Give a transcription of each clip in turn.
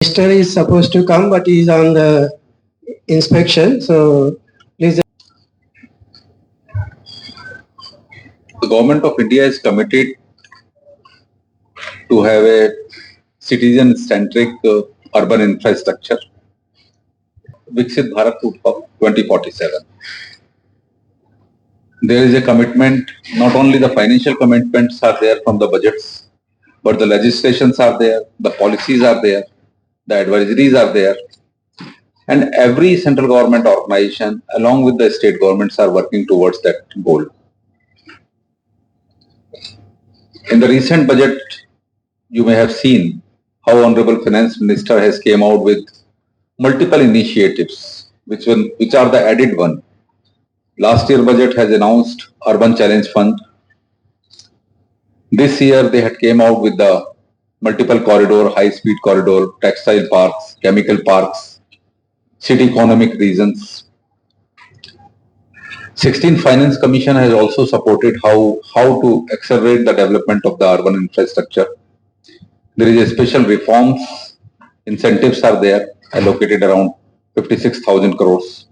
Minister is supposed to come, but he is on the inspection. So please. The government of India is committed to have a citizen-centric urban infrastructure, Viksit Bharat 2047. There is a commitment, not only the financial commitments are there from the budgets, but the legislations are there, the policies are there, the advisories are there, and every central government organization along with the state governments are working towards that goal. In the recent budget, you may have seen how Honorable Finance Minister has came out with multiple initiatives, which are the added one. Last year budget has announced Urban Challenge Fund. This year they had came out with the multiple corridor, high-speed corridor, textile parks, chemical parks, city economic regions. 16th Finance Commission has also supported how to accelerate the development of the urban infrastructure. There is a special reforms, incentives are there, allocated around 56,000 crores.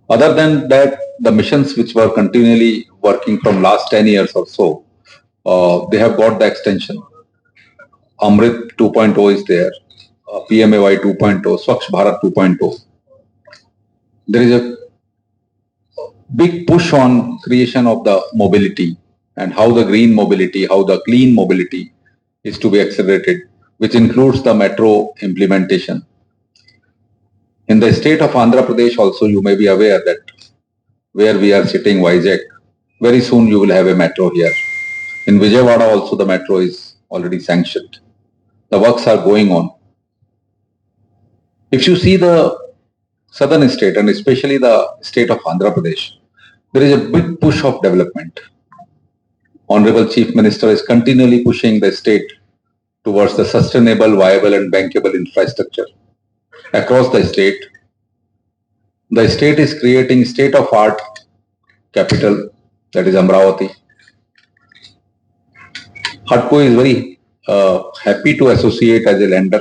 Other than that, the missions which were continually working from last 10 years or so, they have got the extension. Amrit 2.0 is there, PMAY 2.0, Swachh Bharat 2.0. There is a big push on creation of the mobility and how the green mobility, how the clean mobility is to be accelerated, which includes the metro implementation. In the state of Andhra Pradesh also, you may be aware that where we are sitting, Vizag, very soon you will have a metro here. In Vijayawada also the metro is already sanctioned. The works are going on. If you see the southern state and especially the state of Andhra Pradesh, there is a big push of development. Honorable Chief Minister is continually pushing the state towards the sustainable, viable and bankable infrastructure. Across the state is creating state-of-art capital, that is Amravati. HUDCO is very happy to associate as a lender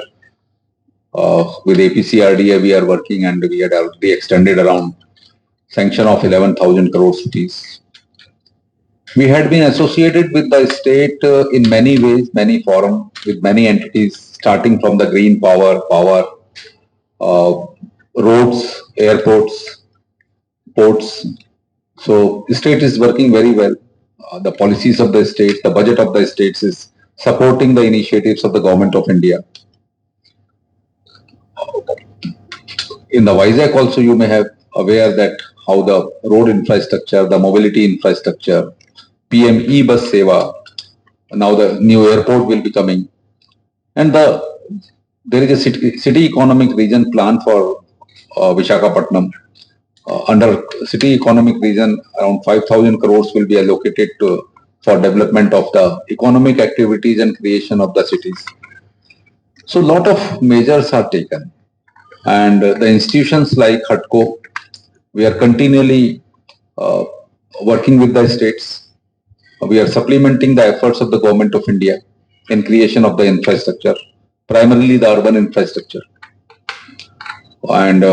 with APCRDA. We are working and we had already extended around sanction of 11,000 crores rupees. We had been associated with the state in many ways, many forums, with many entities, starting from the green power, roads, airports, ports. So the state is working very well. The policies of the state, the budget of the states is supporting the initiatives of the government of India. In the Vizag also you may have aware that how the road infrastructure, the mobility infrastructure, PM e-bus seva, now the new airport will be coming. And there is a city economic region plan for Visakhapatnam. Under city economic region, around 5,000 crores will be allocated for development of the economic activities and creation of the cities. So a lot of measures are taken, and the institutions like HUDCO, we are continually working with the states. We are supplementing the efforts of the government of India in creation of the infrastructure, primarily the urban infrastructure. And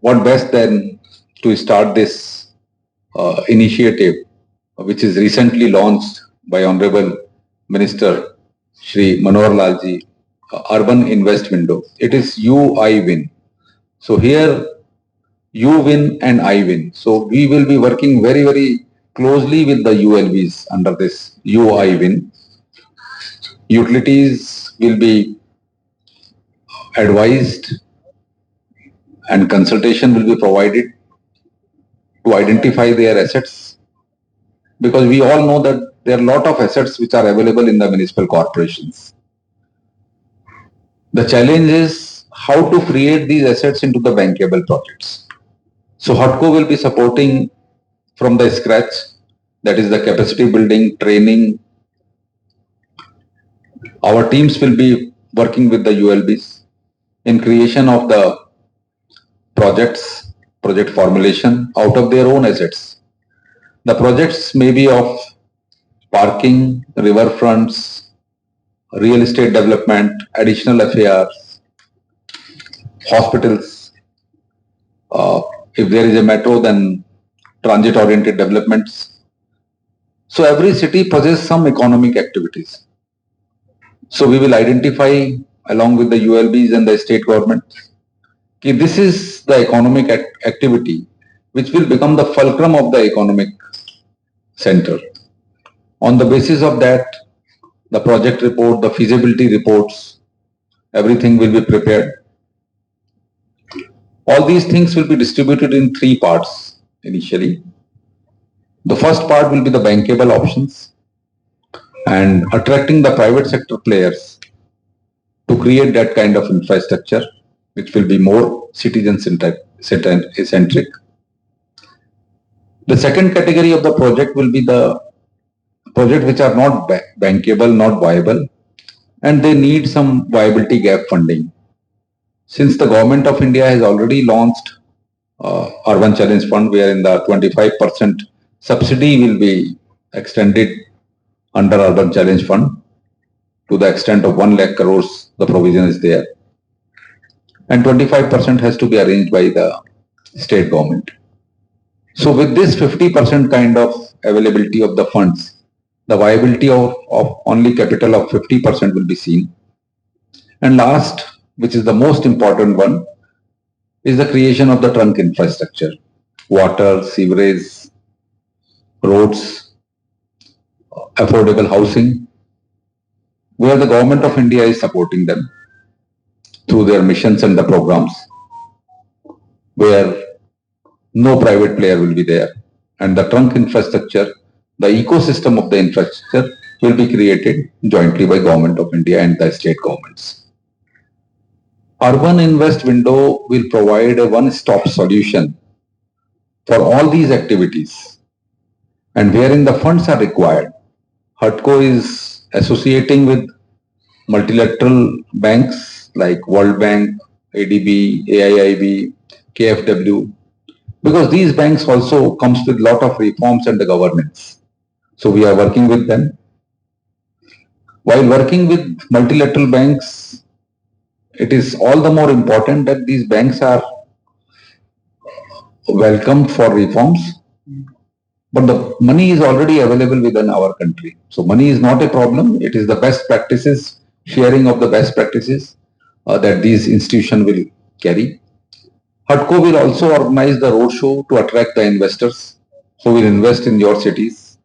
what best then to start this initiative, which is recently launched by Honorable Minister Shri Manohar Urban Invest Window. It is UiWIN. So here UiWIN and I&PR. So we will be working very, very closely with the ULVs under this UiWIN. Utilities will be advised and consultation will be provided to identify their assets, because we all know that there are a lot of assets which are available in the municipal corporations. The challenge is how to create these assets into the bankable projects. So HUDCO will be supporting from the scratch, that is the capacity building, training. Our teams will be working with the ULBs in creation of the projects, project formulation out of their own assets. The projects may be of parking, riverfronts, real estate development, additional FARs, hospitals. If there is a metro, then transit-oriented developments. So every city possesses some economic activities. So we will identify along with the ULBs and the state government, this is the economic activity which will become the fulcrum of the economic center. On the basis of that, the project report, the feasibility reports, everything will be prepared. All these things will be distributed in 3 parts initially. The first part will be the bankable options and attracting the private sector players to create that kind of infrastructure which will be more citizen-centric. The second category of the project will be the projects which are not bankable, not viable, and they need some viability gap funding. Since the government of India has already launched Urban Challenge Fund, wherein the 25% subsidy will be extended under Urban Challenge Fund to the extent of 1 lakh crores, the provision is there. And 25% has to be arranged by the state government. So with this 50% kind of availability of the funds, the viability of only capital of 50% will be seen. And last, which is the most important one, is the creation of the trunk infrastructure, water, sewerage, roads, affordable housing, where the government of India is supporting them through their missions and the programs, where no private player will be there. And the trunk infrastructure, the ecosystem of the infrastructure will be created jointly by Government of India and the state governments. Urban Invest window will provide a one-stop solution for all these activities, and wherein the funds are required, HUDCO is associating with multilateral banks like World Bank, ADB, AIIB, KFW, because these banks also comes with lot of reforms and the governance. So we are working with them. While working with multilateral banks, it is all the more important that these banks are welcomed for reforms, but the money is already available within our country. So money is not a problem. It is the best practices, sharing of the best practices that these institutions will carry. HUDCO will also organize the roadshow to attract the investors who will invest in your cities.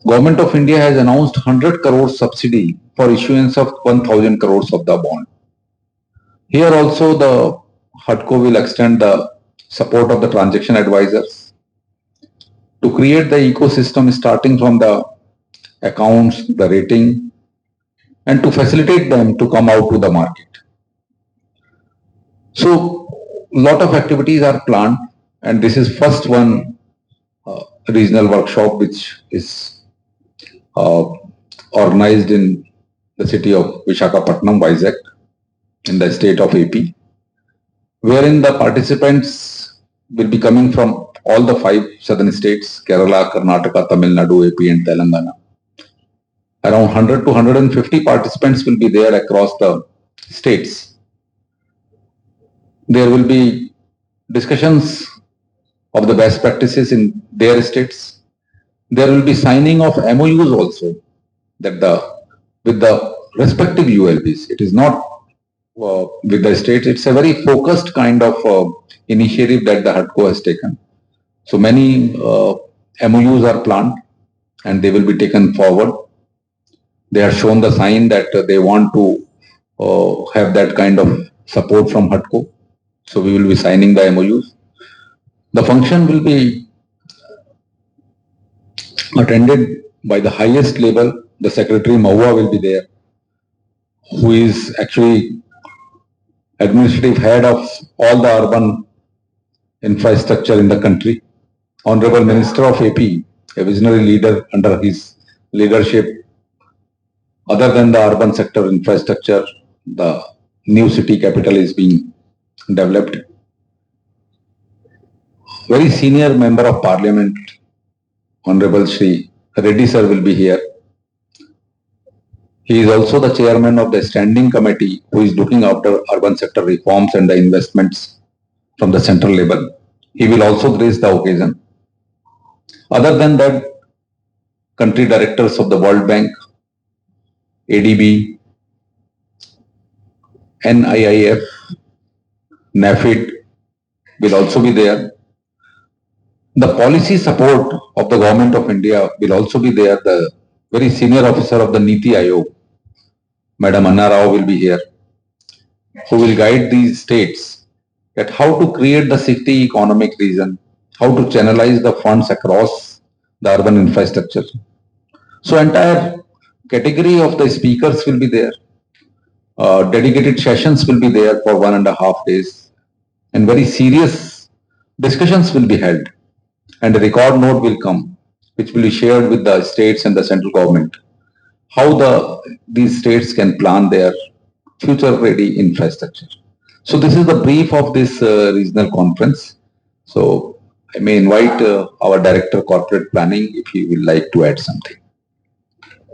Government of India has announced 100 crores subsidy for issuance of 1000 crores of the bond. Here also the HUDCO will extend the support of the transaction advisors to create the ecosystem starting from the accounts, the rating, and to facilitate them to come out to the market. So a lot of activities are planned, and this is first one regional workshop which is organized in the city of Visakhapatnam, Vizag, in the state of AP, wherein the participants will be coming from all the 5 southern states, Kerala, Karnataka, Tamil Nadu, AP and Telangana. Around 100 to 150 participants will be there across the states. There will be discussions of the best practices in their states. There will be signing of MOUs also that with the respective ULBs. It is not with the states. It's a very focused kind of initiative that the HUDCO has taken. So many MOUs are planned and they will be taken forward. They have shown the sign that they want to have that kind of support from HUDCO. So we will be signing the MOUs. The function will be attended by the highest level. The Secretary Maua will be there, who is actually administrative head of all the urban infrastructure in the country. Honorable Minister of AP, a visionary leader, under his leadership, other than the urban sector infrastructure, the new city capital is being developed. Very senior member of parliament, Honorable Shri Reddy sir will be here. He is also the chairman of the standing committee who is looking after urban sector reforms and the investments from the central level. He will also grace the occasion. Other than that, country directors of the World Bank, ADB, NIIF, NAFID will also be there. The policy support of the Government of India will also be there. The very senior officer of the Niti Aayog, Madam Anna Rao, will be here, who will guide these states at how to create the city economic region, how to channelize the funds across the urban infrastructure. So entire category of the speakers will be there. Dedicated sessions will be there for 1.5 days, and very serious discussions will be held, and a record note will come which will be shared with the states and the central government, how these states can plan their future ready infrastructure. So this is the brief of this regional conference. So I may invite our Director Corporate Planning if he would like to add something.